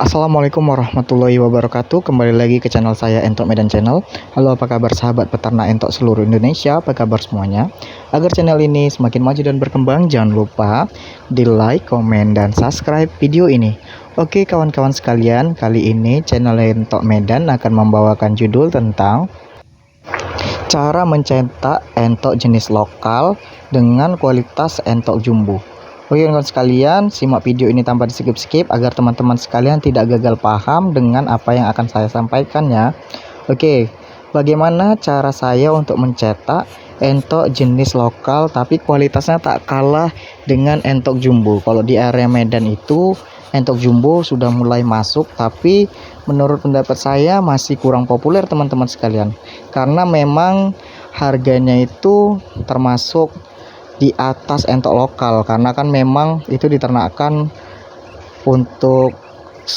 Assalamualaikum warahmatullahi wabarakatuh. Kembali lagi ke channel saya, Entok Medan Channel. Halo, apa kabar sahabat peternak entok seluruh Indonesia? Apa kabar semuanya? Agar channel ini semakin maju dan berkembang, jangan lupa di like, komen, dan subscribe video ini. Oke kawan-kawan sekalian, kali ini channel Entok Medan akan membawakan judul tentang cara mencetak entok jenis lokal dengan kualitas entok jumbo. Oke kawan sekalian, simak video ini tanpa di skip-skip agar teman-teman sekalian tidak gagal paham dengan apa yang akan saya sampaikan ya. Oke, bagaimana cara saya untuk mencetak entok jenis lokal tapi kualitasnya tak kalah dengan entok jumbo. Kalau di area Medan itu entok jumbo sudah mulai masuk, tapi menurut pendapat saya masih kurang populer teman-teman sekalian, karena memang harganya itu termasuk di atas entok lokal, karena kan memang itu diternakan untuk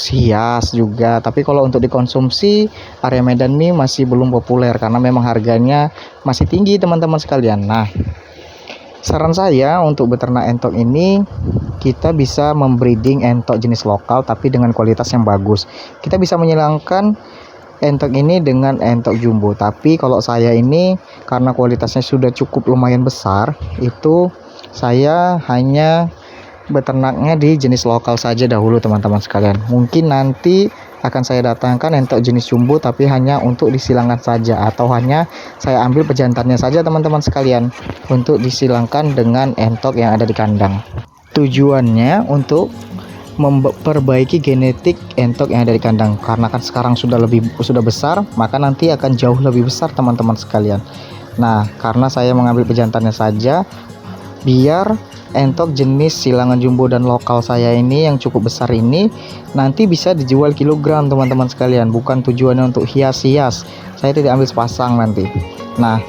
hias juga. Tapi kalau untuk dikonsumsi, area Medan ini masih belum populer karena memang harganya masih tinggi teman-teman sekalian. Nah, saran saya untuk beternak entok ini, kita bisa membreeding entok jenis lokal tapi dengan kualitas yang bagus. Kita bisa menyilangkan entok ini dengan entok jumbo, tapi kalau saya ini karena kualitasnya sudah cukup lumayan besar, itu saya hanya beternaknya di jenis lokal saja dahulu teman-teman sekalian. Mungkin nanti akan saya datangkan entok jenis jumbo tapi hanya untuk disilangkan saja, atau hanya saya ambil pejantannya saja teman-teman sekalian untuk disilangkan dengan entok yang ada di kandang. Tujuannya untuk memperbaiki genetik entok yang ada di kandang, karena kan sekarang sudah besar, maka nanti akan jauh lebih besar teman-teman sekalian. Nah, karena saya mengambil pejantannya saja, biar entok jenis silangan jumbo dan lokal saya ini yang cukup besar ini nanti bisa dijual kilogram teman-teman sekalian, bukan tujuannya untuk hias-hias. Saya tidak ambil sepasang nanti. Nah,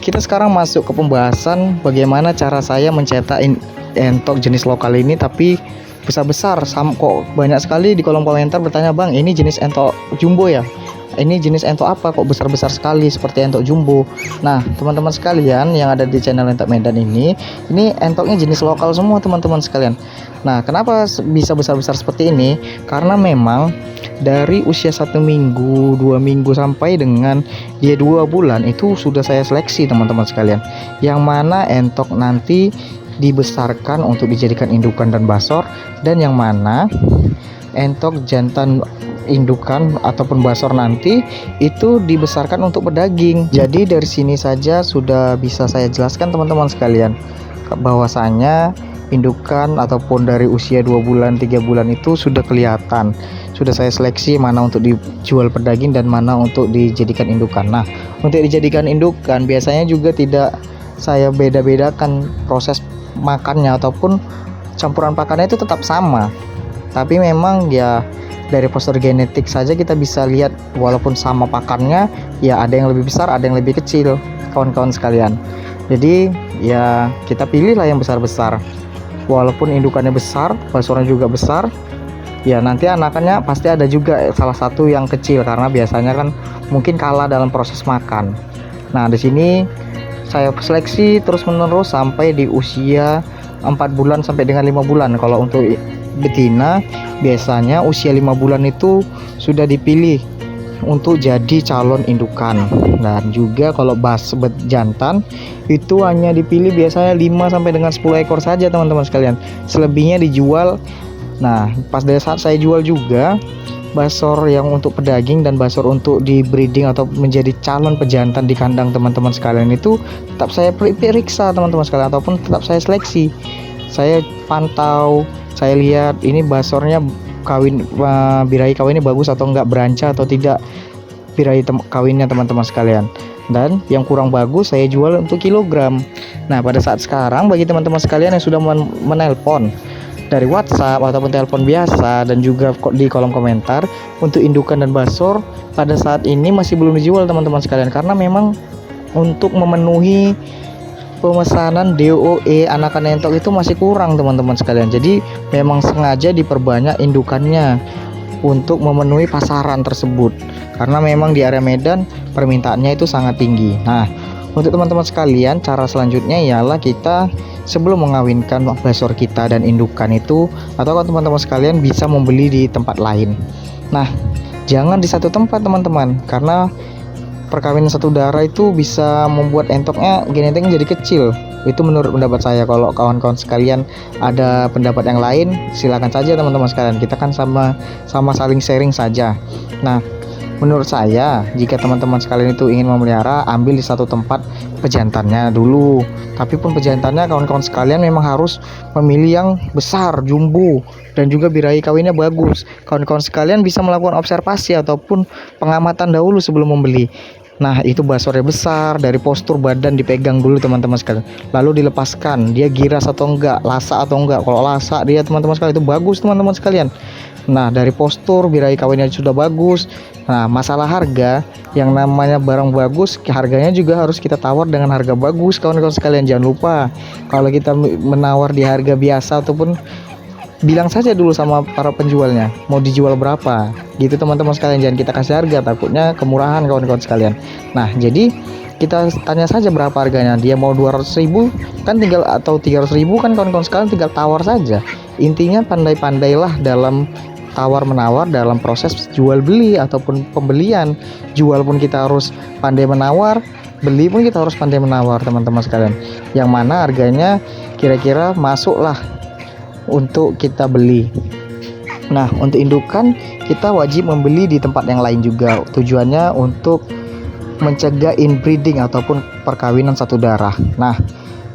kita sekarang masuk ke pembahasan bagaimana cara saya mencetak entok jenis lokal ini tapi besar-besar. Kok banyak sekali di kolom komentar bertanya, "Bang, ini jenis entok jumbo ya? Ini jenis entok apa kok besar-besar sekali seperti entok jumbo?" Nah, teman-teman sekalian yang ada di channel Entok Medan ini entoknya jenis lokal semua teman-teman sekalian. Nah, kenapa bisa besar-besar seperti ini? Karena memang dari usia 1 minggu, 2 minggu sampai dengan dia 2 bulan itu sudah saya seleksi teman-teman sekalian, yang mana entok nanti dibesarkan untuk dijadikan indukan dan basor, dan yang mana entok jantan indukan ataupun basor nanti itu dibesarkan untuk pedaging. Jadi dari sini saja sudah bisa saya jelaskan teman-teman sekalian bahwasanya indukan ataupun dari usia 2 bulan 3 bulan itu sudah kelihatan, sudah saya seleksi mana untuk dijual pedaging dan mana untuk dijadikan indukan. Nah, untuk dijadikan indukan biasanya juga tidak saya beda-bedakan proses makannya ataupun campuran pakannya, itu tetap sama, tapi memang ya dari postur genetik saja kita bisa lihat, walaupun sama pakannya ya ada yang lebih besar, ada yang lebih kecil kawan-kawan sekalian. Jadi ya kita pilih lah yang besar-besar, walaupun indukannya besar, basornya juga besar, ya nanti anakannya pasti ada juga salah satu yang kecil karena biasanya kan mungkin kalah dalam proses makan. Nah, di sini saya seleksi terus-menerus sampai di usia 4 bulan sampai dengan 5 bulan. Kalau untuk betina biasanya usia 5 bulan itu sudah dipilih untuk jadi calon indukan. Dan juga kalau jantan itu hanya dipilih biasanya 5 sampai dengan 10 ekor saja teman-teman sekalian. Selebihnya dijual. Nah, pas dari saat saya jual juga basor yang untuk pedaging dan basor untuk di breeding atau menjadi calon pejantan di kandang teman-teman sekalian itu tetap saya periksa teman-teman sekalian, ataupun tetap saya seleksi. Saya pantau, saya lihat ini basornya kawin, birahi kawinnya bagus atau enggak, beranca atau tidak birahi kawinnya teman-teman sekalian. Dan yang kurang bagus saya jual untuk kilogram. Nah, pada saat sekarang bagi teman-teman sekalian yang sudah menelpon dari WhatsApp ataupun telepon biasa dan juga di kolom komentar, untuk indukan dan basor pada saat ini masih belum dijual teman-teman sekalian, karena memang untuk memenuhi pemesanan DOE anakan entok itu masih kurang teman-teman sekalian. Jadi memang sengaja diperbanyak indukannya untuk memenuhi pasaran tersebut, karena memang di area Medan permintaannya itu sangat tinggi. Nah, Untuk teman-teman sekalian, cara selanjutnya ialah kita sebelum mengawinkan basor kita dan indukan itu, atau kalau teman-teman sekalian bisa membeli di tempat lain. Nah, jangan di satu tempat teman-teman, karena perkawinan satu darah itu bisa membuat entoknya genetiknya jadi kecil. Itu menurut pendapat saya. Kalau kawan-kawan sekalian ada pendapat yang lain, silakan saja teman-teman sekalian. Kita kan sama saling sharing saja. Nah, menurut saya, jika teman-teman sekalian itu ingin memelihara, ambil di satu tempat pejantannya dulu. Tapi pun pejantannya kawan-kawan sekalian memang harus memilih yang besar, jumbo, dan juga birahi kawinnya bagus. Kawan-kawan sekalian bisa melakukan observasi ataupun pengamatan dahulu sebelum membeli. Nah, itu basornya besar, dari postur badan dipegang dulu teman-teman sekalian. Lalu dilepaskan, dia giras atau enggak, lasak atau enggak. Kalau lasak dia teman-teman sekalian itu bagus teman-teman sekalian. Nah, dari postur birahi kawinnya sudah bagus. Nah, masalah harga, yang namanya barang bagus, harganya juga harus kita tawar dengan harga bagus kawan-kawan sekalian. Jangan lupa, kalau kita menawar di harga biasa ataupun bilang saja dulu sama para penjualnya mau dijual berapa gitu teman-teman sekalian. Jangan kita kasih harga, takutnya kemurahan kawan-kawan sekalian. Nah, jadi kita tanya saja berapa harganya. Dia mau 200.000 kan tinggal, atau 300.000 kan kawan-kawan sekalian, tinggal tawar saja. Intinya pandai-pandailah dalam tawar menawar dalam proses jual beli ataupun pembelian. Jual pun kita harus pandai menawar, beli pun kita harus pandai menawar teman-teman sekalian, yang mana harganya kira-kira masuklah untuk kita beli. Nah, untuk indukan kita wajib membeli di tempat yang lain juga. Tujuannya untuk mencegah inbreeding ataupun perkawinan satu darah. Nah,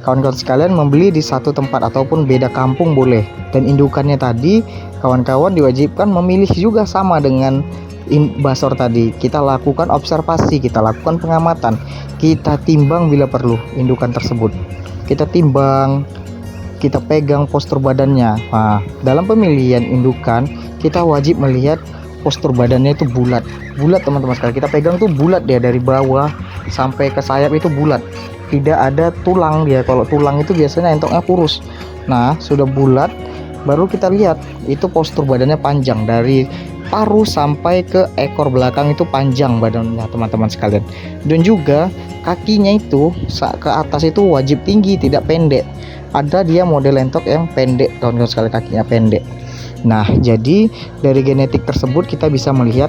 kawan-kawan sekalian membeli di satu tempat ataupun beda kampung boleh. Dan indukannya tadi kawan-kawan diwajibkan memilih juga sama dengan basor tadi. Kita lakukan observasi, kita lakukan pengamatan, kita timbang bila perlu indukan tersebut. Kita timbang, kita pegang postur badannya. Nah, dalam pemilihan indukan kita wajib melihat postur badannya itu bulat teman-teman sekalian. Kita pegang tuh bulat, dia dari bawah sampai ke sayap itu bulat, tidak ada tulang dia. Kalau tulang itu biasanya entoknya kurus. Nah, sudah bulat baru kita lihat itu postur badannya panjang, dari paruh sampai ke ekor belakang itu panjang badannya teman-teman sekalian. Dan juga kakinya itu ke atas itu wajib tinggi, tidak pendek. Ada dia model entok yang pendek kawan-kawan sekalian, kakinya pendek. Nah, jadi dari genetik tersebut kita bisa melihat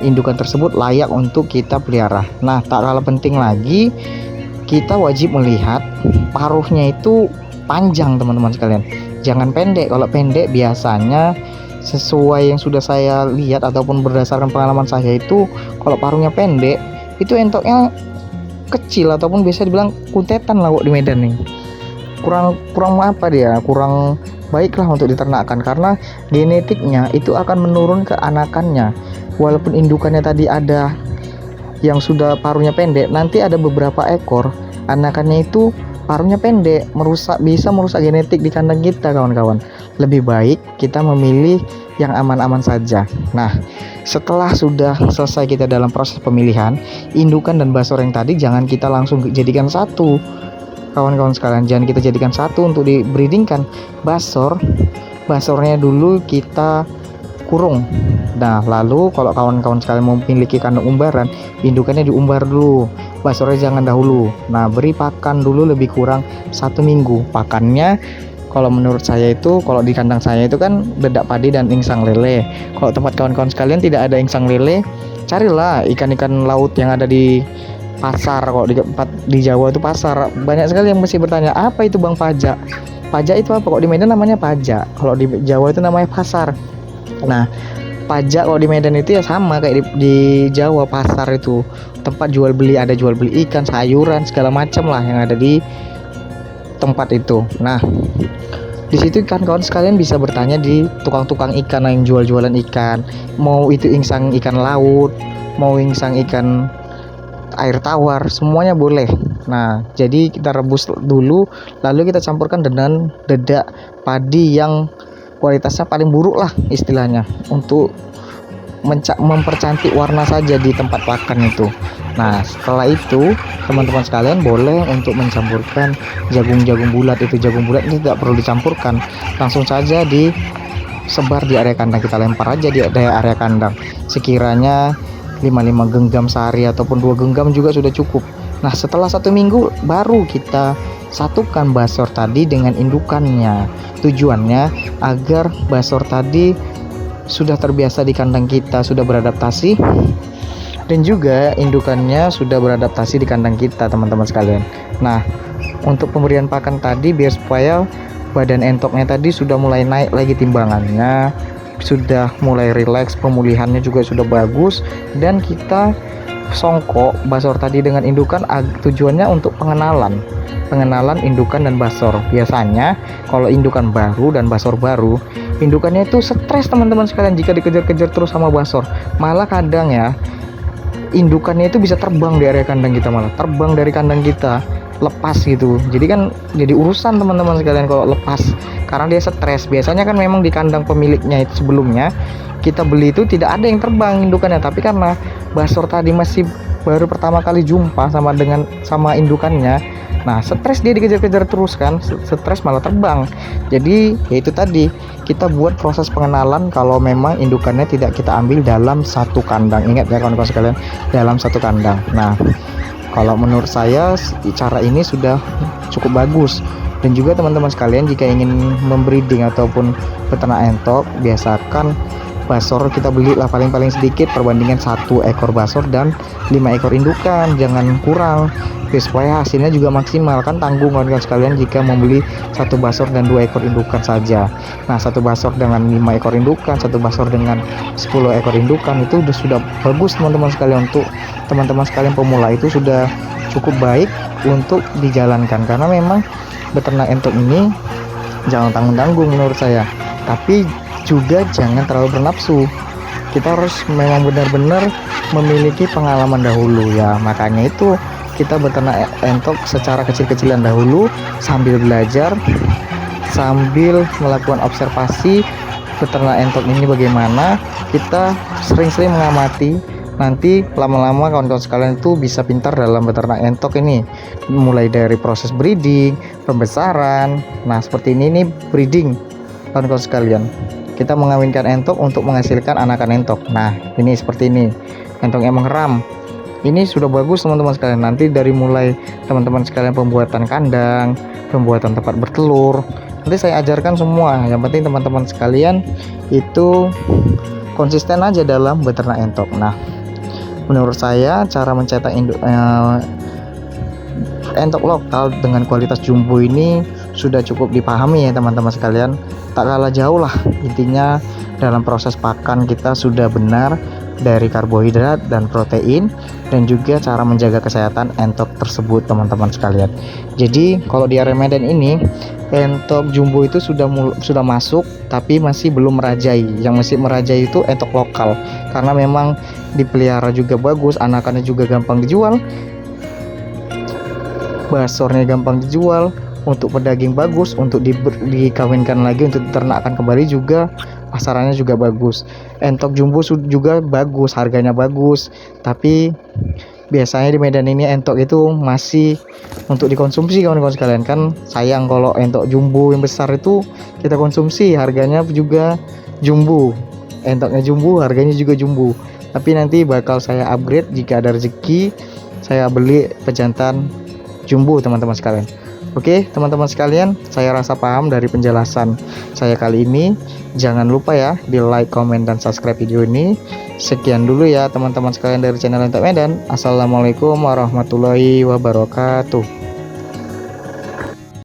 indukan tersebut layak untuk kita pelihara. Nah, tak kalah penting lagi, kita wajib melihat paruhnya itu panjang teman-teman sekalian, jangan pendek. Kalau pendek biasanya sesuai yang sudah saya lihat ataupun berdasarkan pengalaman saya itu, kalau paruhnya pendek itu entoknya kecil ataupun biasa dibilang kuntetan lah kok di Medan nih. Kurang apa dia, kurang baiklah untuk diternakkan, karena genetiknya itu akan menurun ke anakannya. Walaupun indukannya tadi ada yang sudah paruhnya pendek, nanti ada beberapa ekor anakannya itu paruhnya pendek, bisa merusak genetik di kandang kita kawan-kawan. Lebih baik kita memilih yang aman-aman saja. Nah, setelah sudah selesai kita dalam proses pemilihan indukan dan basor yang tadi, jangan kita langsung jadikan satu kawan-kawan sekalian. Jangan kita jadikan satu untuk di breedingkan. Basornya dulu kita kurung. Nah, lalu kalau kawan-kawan sekalian memiliki kandang umbaran, indukannya diumbar dulu, basornya jangan dahulu. Nah, beri pakan dulu lebih kurang 1 minggu. Pakannya kalau menurut saya itu, kalau di kandang saya itu kan dedak padi dan insang lele. Kalau tempat kawan-kawan sekalian tidak ada insang lele, carilah ikan-ikan laut yang ada di pasar. Kalau di Jawa itu pasar, banyak sekali yang mesti bertanya, apa itu bang pajak? Pajak itu apa? Kok di Medan namanya pajak, kalau di Jawa itu namanya pasar. Nah, pajak kalau di Medan itu ya sama kayak di Jawa, pasar itu tempat jual beli, ada jual beli ikan, sayuran, segala macam lah yang ada di tempat itu. Nah, di situ kan kawan sekalian bisa bertanya di tukang-tukang ikan yang jual-jualan ikan, mau itu insang ikan laut, mau insang ikan air tawar, semuanya boleh. Nah, jadi kita rebus dulu, lalu kita campurkan dengan dedak padi yang kualitasnya paling buruk lah istilahnya, untuk mempercantik warna saja di tempat pakan itu. Nah, setelah itu teman-teman sekalian boleh untuk mencampurkan jagung-jagung bulat. Itu jagung bulat ini tidak perlu dicampurkan, langsung saja disebar di area kandang. Kita lempar aja di area kandang, sekiranya 5 genggam sehari ataupun 2 genggam juga sudah cukup. Nah, setelah 1 minggu baru kita satukan basor tadi dengan indukannya. Tujuannya agar basor tadi sudah terbiasa di kandang kita, sudah beradaptasi, dan juga indukannya sudah beradaptasi di kandang kita, teman-teman sekalian. Nah, untuk pemberian pakan tadi biar supaya badan entoknya tadi sudah mulai naik lagi timbangannya, sudah mulai rileks, pemulihannya juga sudah bagus, dan kita songkok basor tadi dengan indukan tujuannya untuk pengenalan indukan dan basor. Biasanya kalau indukan baru dan basor baru, indukannya itu stres, teman-teman sekalian, jika dikejar-kejar terus sama basor. Malah kadang ya, indukannya itu bisa terbang di area kandang kita, malah terbang dari kandang kita, lepas gitu. Jadi kan jadi urusan, teman-teman sekalian, kalau lepas, karena dia stres. Biasanya kan memang di kandang pemiliknya itu sebelumnya kita beli itu tidak ada yang terbang indukannya, tapi karena basor tadi masih baru pertama kali jumpa sama indukannya, nah stres, dia dikejar-kejar terus kan, stres malah terbang. Jadi yaitu tadi, kita buat proses pengenalan kalau memang indukannya tidak kita ambil dalam satu kandang. Ingat ya kawan-kawan sekalian, dalam satu kandang. Nah, kalau menurut saya cara ini sudah cukup bagus. Dan juga teman-teman sekalian, jika ingin membreeding ataupun peternak entok, biasakan basor kita beli lah paling sedikit perbandingan 1 ekor basor dan 5 ekor indukan, jangan kurang, supaya hasilnya juga maksimal. Kan tanggung kawan-kawan sekalian jika membeli 1 basor dan 2 ekor indukan saja. Nah, 1 basor dengan 5 ekor indukan, 1 basor dengan 10 ekor indukan, itu sudah bagus, teman-teman sekalian. Untuk teman-teman sekalian pemula itu sudah cukup baik untuk dijalankan, karena memang beternak entok ini jangan tanggung-tanggung menurut saya, tapi juga jangan terlalu bernafsu. Kita harus memang benar-benar memiliki pengalaman dahulu ya. Makanya itu kita beternak entok secara kecil-kecilan dahulu, sambil belajar, sambil melakukan observasi beternak entok ini bagaimana. Kita sering-sering mengamati, nanti lama-lama kawan-kawan sekalian itu bisa pintar dalam beternak entok ini, mulai dari proses breeding, pembesaran. Nah, seperti ini nih breeding kawan-kawan sekalian, kita mengawinkan entok untuk menghasilkan anakan entok. Nah, ini seperti ini, entoknya mengeram. Ini sudah bagus, teman-teman sekalian. Nanti dari mulai teman-teman sekalian pembuatan kandang, pembuatan tempat bertelur, nanti saya ajarkan semua. Yang penting teman-teman sekalian itu konsisten aja dalam beternak entok. Nah, menurut saya cara mencetak entok lokal dengan kualitas jumbo ini sudah cukup dipahami ya teman-teman sekalian. Tak kalah jauh lah intinya, dalam proses pakan kita sudah benar dari karbohidrat dan protein, dan juga cara menjaga kesehatan entok tersebut, teman-teman sekalian. Jadi kalau di area Medan ini entok jumbo itu sudah masuk, tapi masih belum merajai. Yang masih merajai itu entok lokal, karena memang dipelihara juga bagus, anakannya juga gampang dijual, basornya gampang dijual, untuk pedaging bagus, untuk dikawinkan lagi, untuk diternakkan kembali juga pasarannya juga bagus. Entok jumbo juga bagus, harganya bagus, tapi biasanya di Medan ini entok itu masih untuk dikonsumsi, kawan-kawan sekalian. Kan sayang kalau entok jumbo yang besar itu kita konsumsi, harganya juga jumbo, entoknya jumbo, harganya juga jumbo. Tapi nanti bakal saya upgrade jika ada rezeki, saya beli pejantan jumbo, teman-teman sekalian. Oke, teman-teman sekalian, saya rasa paham dari penjelasan saya kali ini. Jangan lupa ya di like, komen, dan subscribe video ini. Sekian dulu ya teman-teman sekalian dari channel Entok Medan. Assalamualaikum warahmatullahi wabarakatuh.